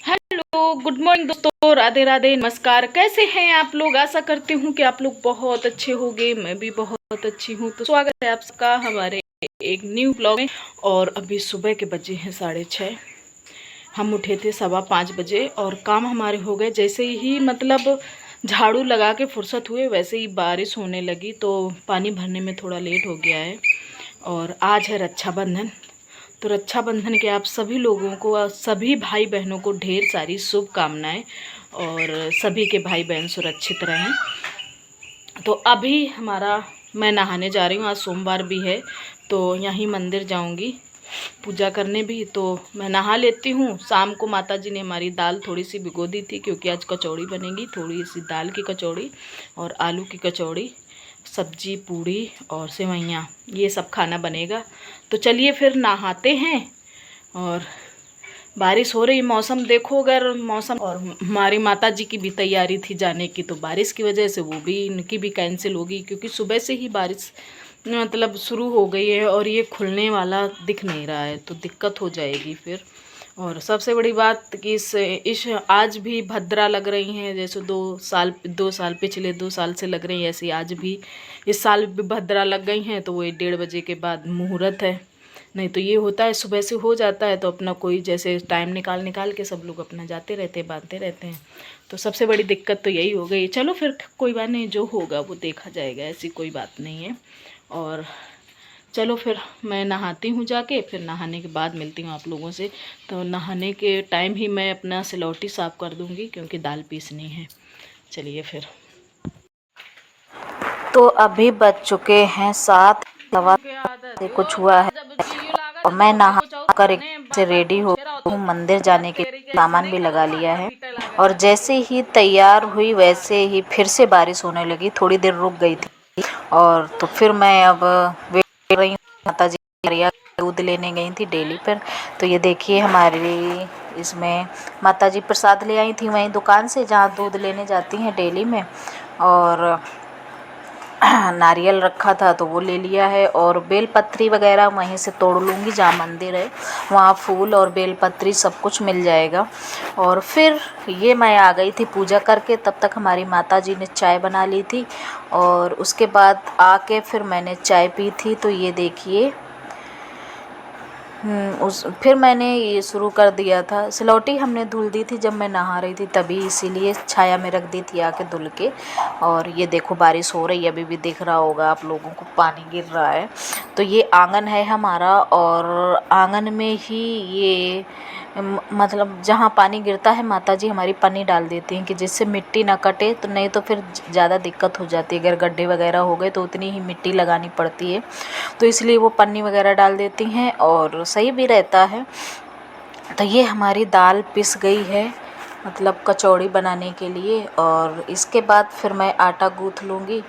Hello, good morning दोस्तों, राधे राधे, नमस्कार। कैसे हैं आप लोग? आशा करती हूँ कि आप लोग बहुत अच्छे होंगे। मैं भी बहुत अच्छी हूँ। तो स्वागत है आप सबका हमारे एक न्यू ब्लॉग में। और अभी सुबह के बजे हैं 6:30। हम उठे थे 5:15 बजे और काम हमारे हो गए। जैसे ही मतलब झाड़ू लगा के फुर्सत हुए वैसे ही बारिश होने लगी, तो पानी भरने में थोड़ा लेट हो गया है। और आज है रक्षाबंधन। तो रक्षाबंधन के आप सभी लोगों को, सभी भाई बहनों को ढेर सारी शुभकामनाएं। और सभी के भाई बहन सुरक्षित रहें। तो अभी मैं नहाने जा रही हूँ। आज सोमवार भी है तो यहीं मंदिर जाऊंगी पूजा करने भी। तो मैं नहा लेती हूँ। शाम को माताजी ने हमारी दाल थोड़ी सी भिगो दी थी, क्योंकि आज कचौड़ी बनेगी। थोड़ी सी दाल की कचौड़ी और आलू की कचौड़ी, सब्जी, पूड़ी और सेवइयाँ, ये सब खाना बनेगा। तो चलिए फिर नहाते हैं। और बारिश हो रही, मौसम देखो, अगर मौसम, और हमारी माता जी की भी तैयारी थी जाने की, तो बारिश की वजह से वो भी, इनकी भी कैंसिल होगी, क्योंकि सुबह से ही बारिश मतलब शुरू हो गई है और ये खुलने वाला दिख नहीं रहा है, तो दिक्कत हो जाएगी फिर। और सबसे बड़ी बात कि इस आज भी भद्रा लग रही हैं, जैसे 2 साल पिछले 2 साल से लग रही हैं, ऐसे आज भी इस साल भी भद्रा लग गई हैं। तो वो 1:30 बजे के बाद मुहूर्त है। नहीं तो ये होता है सुबह से हो जाता है, तो अपना कोई जैसे टाइम निकाल निकाल के सब लोग अपना जाते रहते हैं, बांधते रहते हैं। तो सबसे बड़ी दिक्कत तो यही हो गई। चलो फिर कोई बात नहीं, जो होगा वो देखा जाएगा, ऐसी कोई बात नहीं है। और चलो फिर मैं नहाती हूँ जाके, फिर नहाने के बाद मिलती हूँ आप लोगों से। तो नहाने के टाइम ही मैं अपना सिलौटी साफ़ कर दूँगी, क्योंकि दाल पीसनी है। चलिए फिर। तो अभी बज चुके हैं 7:15 से कुछ हुआ है, और मैं नहा कर एक से रेडी हो हूँ मंदिर जाने के लिए। सामान भी लगा लिया है। और जैसे ही तैयार हुई वैसे ही फिर से बारिश होने लगी। थोड़ी देर रुक गई थी, और तो फिर मैं अब वेट कर रही हूँ। माता जी दूध लेने गई थी डेली पर। तो ये देखिए हमारी इसमें माता जी प्रसाद ले आई थी वहीं दुकान से, जहाँ दूध लेने जाती हैं डेली में। और नारियल रखा था तो वो ले लिया है, और बेलपत्री वगैरह वहीं से तोड़ लूँगी, जहाँ मंदिर है वहाँ फूल और बेलपत्री सब कुछ मिल जाएगा। और फिर ये मैं आ गई थी पूजा करके। तब तक हमारी माता जी ने चाय बना ली थी, और उसके बाद आके फिर मैंने चाय पी थी। तो ये देखिए फिर मैंने ये शुरू कर दिया था। सिलौटी हमने धुल दी थी जब मैं नहा रही थी तभी, इसीलिए छाया में रख दी थी आके धुल के। और ये देखो बारिश हो रही है, अभी भी दिख रहा होगा आप लोगों को, पानी गिर रहा है। तो ये आंगन है हमारा, और आंगन में ही ये मतलब जहाँ पानी गिरता है माता जी हमारी पन्नी डाल देती हैं, कि जिससे मिट्टी ना कटे। तो नहीं तो फिर ज़्यादा दिक्कत हो जाती है, अगर गड्ढे वगैरह हो गए तो उतनी ही मिट्टी लगानी पड़ती है। तो इसलिए वो पन्नी वगैरह डाल देती हैं, और सही भी रहता है। तो ये हमारी दाल पिस गई है, मतलब कचौड़ी बनाने के लिए। और इसके बाद फिर मैं आटा गूँथ लूँगी।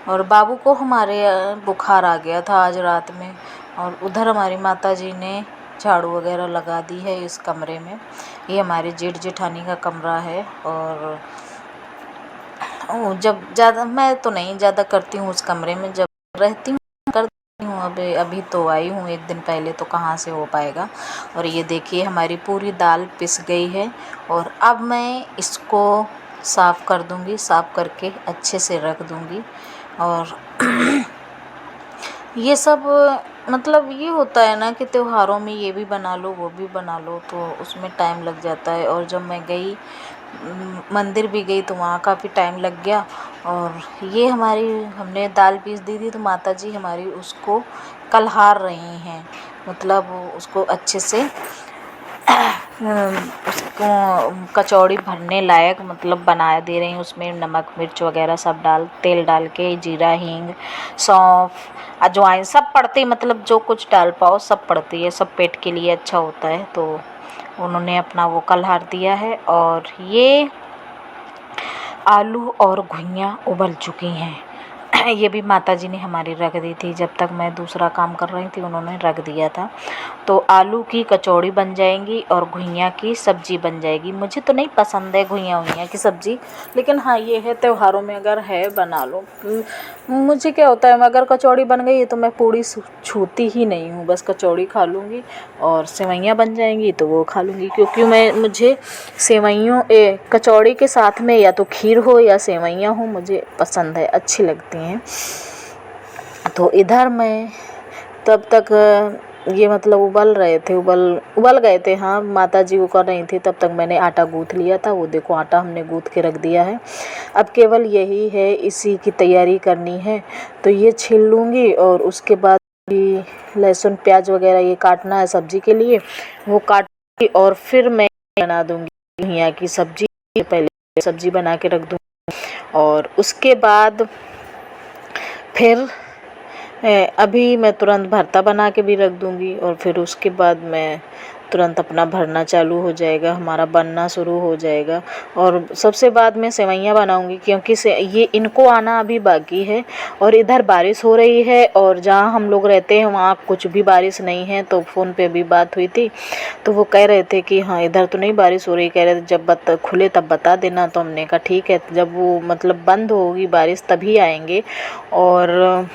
और बाबू को हमारे बुखार आ गया था आज रात में। और उधर हमारी माता जी ने झाड़ू वगैरह लगा दी है इस कमरे में। ये हमारे जेठ जेठानी का कमरा है। और जब ज़्यादा, मैं तो नहीं ज़्यादा करती हूँ उस कमरे में, जब रहती हूँ करती हूँ। अभी तो आई हूँ 1 दिन पहले, तो कहाँ से हो पाएगा। और ये देखिए हमारी पूरी दाल पिस गई है, और अब मैं इसको साफ़ कर दूँगी। साफ़ करके अच्छे से रख दूँगी। और ये सब मतलब ये होता है ना कि त्योहारों में ये भी बना लो वो भी बना लो, तो उसमें टाइम लग जाता है। और जब मैं गई मंदिर भी गई तो वहाँ काफ़ी टाइम लग गया। और ये हमने दाल पीस दी थी, तो माता जी हमारी उसको कलहार रही हैं, मतलब उसको अच्छे से उसको कचौड़ी भरने लायक मतलब बना दे रही हूँ। उसमें नमक मिर्च वगैरह सब तेल डाल के, जीरा हींग सौंफ अजवाइन सब पड़ती, मतलब जो कुछ डाल पाओ सब पड़ती है, सब पेट के लिए अच्छा होता है। तो उन्होंने अपना वो कलहार दिया है। और ये आलू और घुइयाँ उबल चुकी हैं। ये भी माताजी ने हमारी रख दी थी, जब तक मैं दूसरा काम कर रही थी उन्होंने रख दिया था। तो आलू की कचौड़ी बन जाएंगी और घुइयाँ की सब्ज़ी बन जाएगी। मुझे तो नहीं पसंद है घुइयाँ वुइयाँ की सब्ज़ी, लेकिन हाँ ये है त्योहारों में अगर है बना लो। मुझे क्या होता है, अगर कचौड़ी बन गई तो मैं पूड़ी छूती ही नहीं हूँ, बस कचौड़ी खा लूँगी और सेवइयाँ बन जाएंगी तो वो खा लूँगी। क्योंकि मुझे सेवइयों कचौड़ी के साथ में या तो खीर हो या सेवइयाँ हो, मुझे पसंद है, अच्छी लगती हैं। तो इधर मैं तब तक ये मतलब उबल रहे थे, उबल गए थे। हाँ माताजी वो कर रही थी, तब तक मैंने आटा गूँथ लिया था। वो देखो आटा हमने गूँथ के रख दिया है। अब केवल यही है, इसी की तैयारी करनी है। तो ये छील लूँगी और उसके बाद भी लहसुन प्याज वगैरह ये काटना है सब्ज़ी के लिए, वो काट और फिर मैं बना दूँगी घुइयाँ की सब्ज़ी। पहले सब्ज़ी बना के रख दूँगी और उसके बाद फिर अभी मैं तुरंत भरता बना के भी रख दूँगी और फिर उसके बाद मैं तुरंत अपना भरना चालू हो जाएगा, हमारा बनना शुरू हो जाएगा। और सबसे बाद में सेवइयाँ बनाऊँगी, क्योंकि ये इनको आना अभी बाकी है। और इधर बारिश हो रही है और जहाँ हम लोग रहते हैं वहाँ कुछ भी बारिश नहीं है। तो फ़ोन पे भी बात हुई थी तो वो कह रहे थे कि हाँ इधर तो नहीं बारिश हो रही, कह रहे थे जब खुले तब बता देना। तो हमने कहा ठीक है, जब वो मतलब बंद होगी बारिश तभी आएंगे। और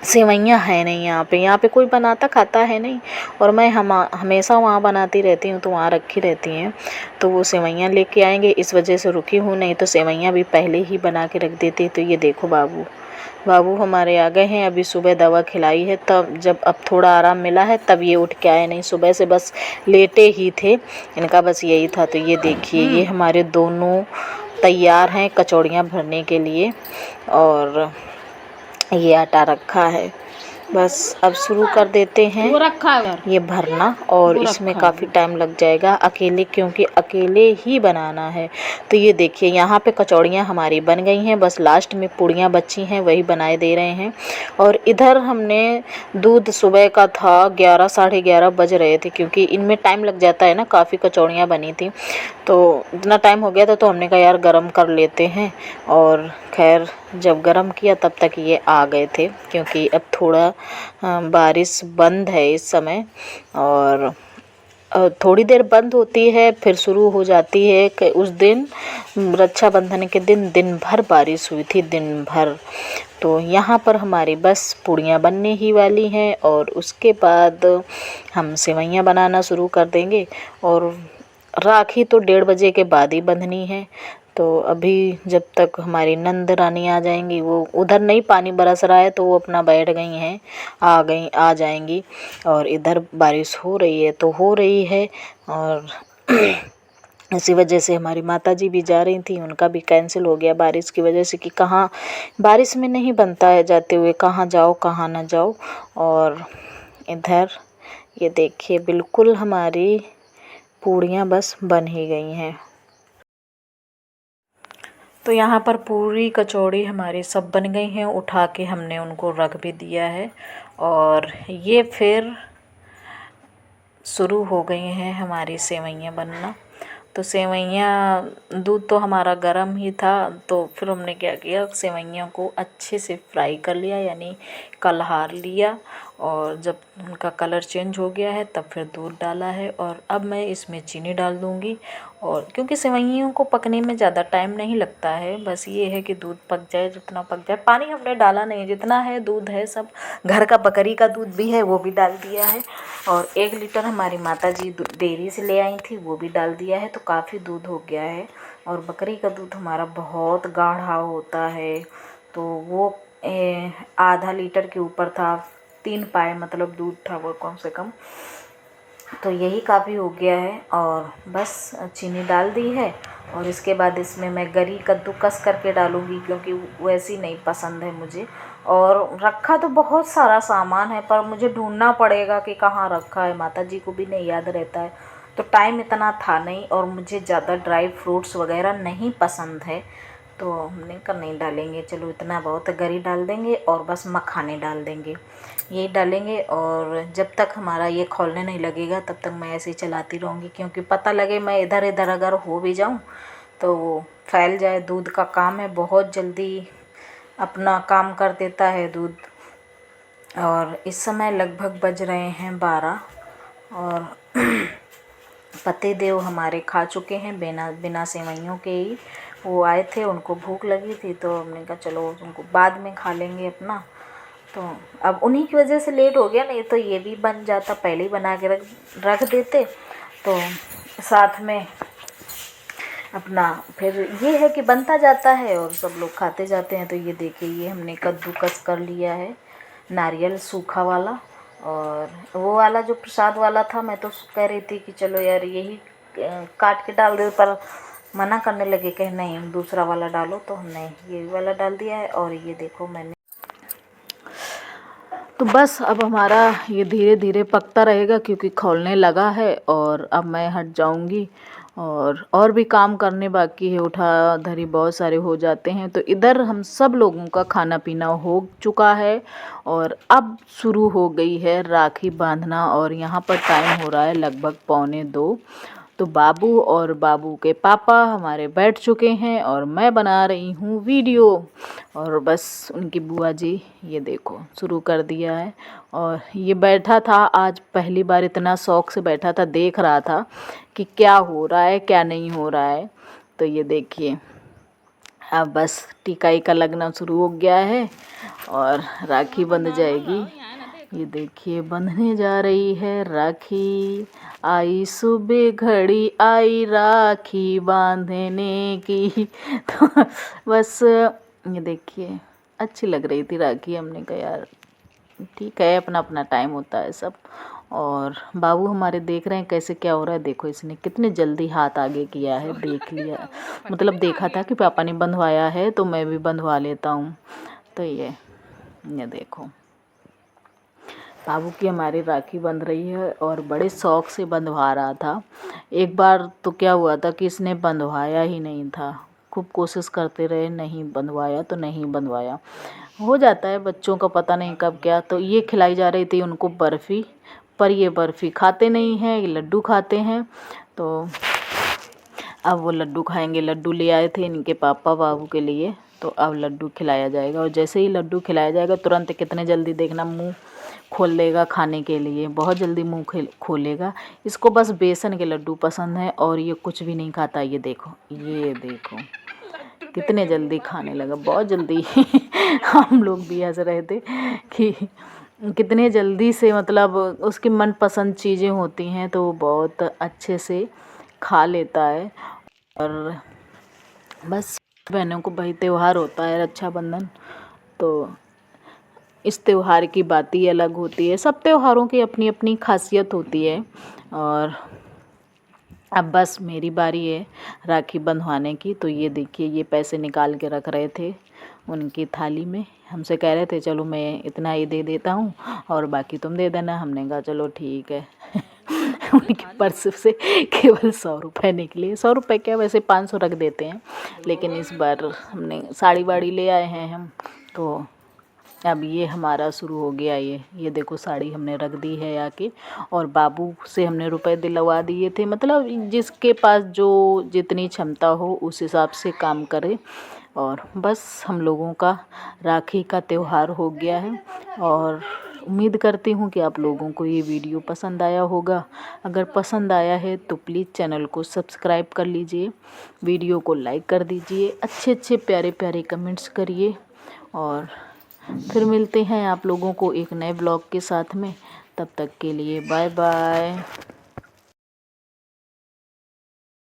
सेवइयाँ है नहीं यहाँ पे कोई बनाता खाता है नहीं, और मैं हमेशा वहाँ बनाती रहती हूँ तो वहाँ रखी रहती हैं। तो वो सेवइयाँ लेके आएंगे, इस वजह से रुकी हूँ, नहीं तो सेवइयाँ भी पहले ही बना के रख देती। तो ये देखो बाबू हमारे आ गए हैं। अभी सुबह दवा खिलाई है, तब जब अब थोड़ा आराम मिला है तब ये उठ के आए, नहीं सुबह से बस लेटे ही थे, इनका बस यही था। तो ये देखिए ये हमारे दोनों तैयार हैं कचौड़ियाँ भरने के लिए और ये आटा रखा है, बस अब शुरू कर देते हैं वो रखा है ये भरना। और इसमें काफ़ी टाइम लग जाएगा अकेले, क्योंकि अकेले ही बनाना है। तो ये देखिए यहाँ पे कचौड़ियाँ हमारी बन गई हैं, बस लास्ट में पूड़ियाँ बची हैं वही बनाए दे रहे हैं। और इधर हमने दूध सुबह का था, 11 साढ़े 11 बज रहे थे, क्योंकि इनमें टाइम लग जाता है ना, काफ़ी कचौड़ियाँ बनी थी तो इतना टाइम हो गया था। तो हमने कहा यार गरम कर लेते हैं, और खैर जब गरम किया तब तक ये आ गए थे, क्योंकि अब थोड़ा बारिश बंद है इस समय। और थोड़ी देर बंद होती है फिर शुरू हो जाती है। कि उस दिन रक्षाबंधन के दिन भर बारिश हुई थी, दिन भर। तो यहाँ पर हमारी बस पूड़ियाँ बनने ही वाली हैं और उसके बाद हम सेवइयाँ बनाना शुरू कर देंगे। और राखी तो 1:30 बजे के बाद ही बंधनी है। तो अभी जब तक हमारी नंद रानी आ जाएंगी, वो उधर नहीं पानी बरस रहा है तो वो अपना बैठ गई हैं, आ जाएंगी। और इधर बारिश हो रही है तो हो रही है, और इसी वजह से हमारी माताजी भी जा रही थी, उनका भी कैंसिल हो गया बारिश की वजह से, कि कहाँ बारिश में नहीं बनता है जाते हुए, कहाँ जाओ कहाँ ना जाओ। और इधर ये देखिए बिल्कुल हमारी पूड़ियाँ बस बन ही गई हैं। तो यहाँ पर पूरी कचौड़ी हमारी सब बन गई हैं, उठा के हमने उनको रख भी दिया है। और ये फिर शुरू हो गई हैं हमारी सेवइयाँ बनना। तो सेवइयाँ दूध तो हमारा गर्म ही था, तो फिर हमने क्या किया, सेवइयों को अच्छे से फ्राई कर लिया, यानी कलहार लिया। और जब उनका कलर चेंज हो गया है तब फिर दूध डाला है। और अब मैं इसमें चीनी डाल दूँगी। और क्योंकि सेवइयों को पकने में ज़्यादा टाइम नहीं लगता है, बस ये है कि दूध पक जाए, जितना पक जाए। पानी हमने डाला नहीं, जितना है दूध है सब घर का, बकरी का दूध भी है वो भी डाल दिया है। और 1 लीटर हमारी माताजी डेयरी से ले आई थी वो भी डाल दिया है, तो काफ़ी दूध हो गया है। और बकरी का दूध हमारा बहुत गाढ़ा होता है, तो वो आधा लीटर के ऊपर था, 3 पाए मतलब दूध था वो कम से कम। तो यही काफ़ी हो गया है। और बस चीनी डाल दी है। और इसके बाद इसमें मैं गरी कद्दूकस करके डालूँगी, क्योंकि वैसी नहीं पसंद है मुझे। और रखा तो बहुत सारा सामान है, पर मुझे ढूंढना पड़ेगा कि कहाँ रखा है, माताजी को भी नहीं याद रहता है। तो टाइम इतना था नहीं, और मुझे ज़्यादा ड्राई फ्रूट्स वगैरह नहीं पसंद है, तो हमने कहा नहीं डालेंगे, चलो इतना बहुत गरी डाल देंगे और बस मखाने डाल देंगे, यही डालेंगे। और जब तक हमारा ये खौलने नहीं लगेगा तब तक मैं ऐसे ही चलाती रहूँगी, क्योंकि पता लगे मैं इधर इधर अगर हो भी जाऊँ तो वो फैल जाए। दूध का काम है, बहुत जल्दी अपना काम कर देता है दूध। और इस समय लगभग बज रहे हैं 12 और पतिदेव हमारे खा चुके हैं बिना सेवइयों के ही। वो आए थे, उनको भूख लगी थी तो हमने कहा चलो उनको बाद में खा लेंगे अपना। तो अब उन्हीं की वजह से लेट हो गया, नहीं तो ये भी बन जाता, पहले ही बना के रख देते तो साथ में अपना फिर ये है कि बनता जाता है और सब लोग खाते जाते हैं। तो ये देखिए, ये हमने कद्दूकस कर लिया है, नारियल सूखा वाला। और वो वाला जो प्रसाद वाला था, मैं तो कह रही थी कि चलो यार यही काट के डाल दे, पर मना करने लगे, कहे नहीं दूसरा वाला डालो, तो हमने ये वाला डाल दिया है। और ये देखो मैंने तो बस अब हमारा ये धीरे धीरे पकता रहेगा क्योंकि खौलने लगा है। और अब मैं हट जाऊंगी और भी काम करने बाकी है, उठा धरी बहुत सारे हो जाते हैं। तो इधर हम सब लोगों का खाना पीना हो चुका है और अब शुरू हो गई है राखी बांधना। और यहाँ पर टाइम हो रहा है लगभग 1:45। तो बाबू और बाबू के पापा हमारे बैठ चुके हैं और मैं बना रही हूँ वीडियो। और बस उनकी बुआ जी ये देखो शुरू कर दिया है। और ये बैठा था आज पहली बार, इतना शौक से बैठा था, देख रहा था कि क्या हो रहा है क्या नहीं हो रहा है। तो ये देखिए अब बस टीकाई का लगना शुरू हो गया है और राखी बंध जाएगी। ये देखिए बंधने जा रही है राखी। आई सुबह घड़ी आई राखी बांधने की। तो बस ये देखिए अच्छी लग रही थी राखी। हमने कहा यार ठीक है, अपना अपना टाइम होता है सब। और बाबू हमारे देख रहे हैं कैसे क्या हो रहा है। देखो इसने कितने जल्दी हाथ आगे किया है, देख लिया, मतलब देखा था कि पापा ने बंधवाया है तो मैं भी बंधवा लेता हूँ। तो ये देखो बाबू की हमारी राखी बंध रही है और बड़े शौक से बंधवा रहा था। एक बार तो क्या हुआ था कि इसने बंधवाया ही नहीं था, खूब कोशिश करते रहे, नहीं बंधवाया तो नहीं बंधवाया। हो जाता है बच्चों का, पता नहीं कब क्या। तो ये खिलाई जा रही थी उनको बर्फ़ी, पर ये बर्फ़ी खाते नहीं हैं, ये लड्डू खाते हैं। तो अब वो लड्डू खाएंगे। लड्डू ले आए थे इनके पापा बाबू के लिए, तो अब लड्डू खिलाया जाएगा। और जैसे ही लड्डू खिलाया जाएगा तुरंत कितने जल्दी देखना मुंह खोल लेगा खाने के लिए, बहुत जल्दी मुंह खोलेगा। इसको बस बेसन के लड्डू पसंद है और ये कुछ भी नहीं खाता। ये देखो कितने जल्दी खाने लगा, बहुत जल्दी। हम लोग भी हंस रहे थे कि कितने जल्दी से, मतलब उसकी मनपसंद चीज़ें होती हैं तो वो बहुत अच्छे से खा लेता है। और बस बहनों को भाई त्यौहार होता है रक्षाबंधन, तो इस त्यौहार की बात ही अलग होती है। सब त्योहारों की अपनी अपनी खासियत होती है। और अब बस मेरी बारी है राखी बंधवाने की। तो ये देखिए ये पैसे निकाल के रख रहे थे उनकी थाली में, हमसे कह रहे थे चलो मैं इतना ही दे देता हूँ और बाकी तुम दे देना। हमने कहा चलो ठीक है। उनके पर्स से केवल 100 रुपये निकले। 100 रुपये क्या, वैसे 500 रख देते हैं, लेकिन इस बार हमने साड़ी वाड़ी ले आए हैं हम। तो अब ये हमारा शुरू हो गया। ये देखो साड़ी हमने रख दी है आके। और बाबू से हमने रुपए दिलवा दिए थे, मतलब जिसके पास जो जितनी क्षमता हो उस हिसाब से काम करे। और बस हम लोगों का राखी का त्यौहार हो गया है। और उम्मीद करती हूँ कि आप लोगों को ये वीडियो पसंद आया होगा। अगर पसंद आया है तो प्लीज़ चैनल को सब्सक्राइब कर लीजिए, वीडियो को लाइक कर दीजिए, अच्छे अच्छे प्यारे प्यारे कमेंट्स करिए। और फिर मिलते हैं आप लोगों को एक नए ब्लॉग के साथ में। तब तक के लिए बाय बाय।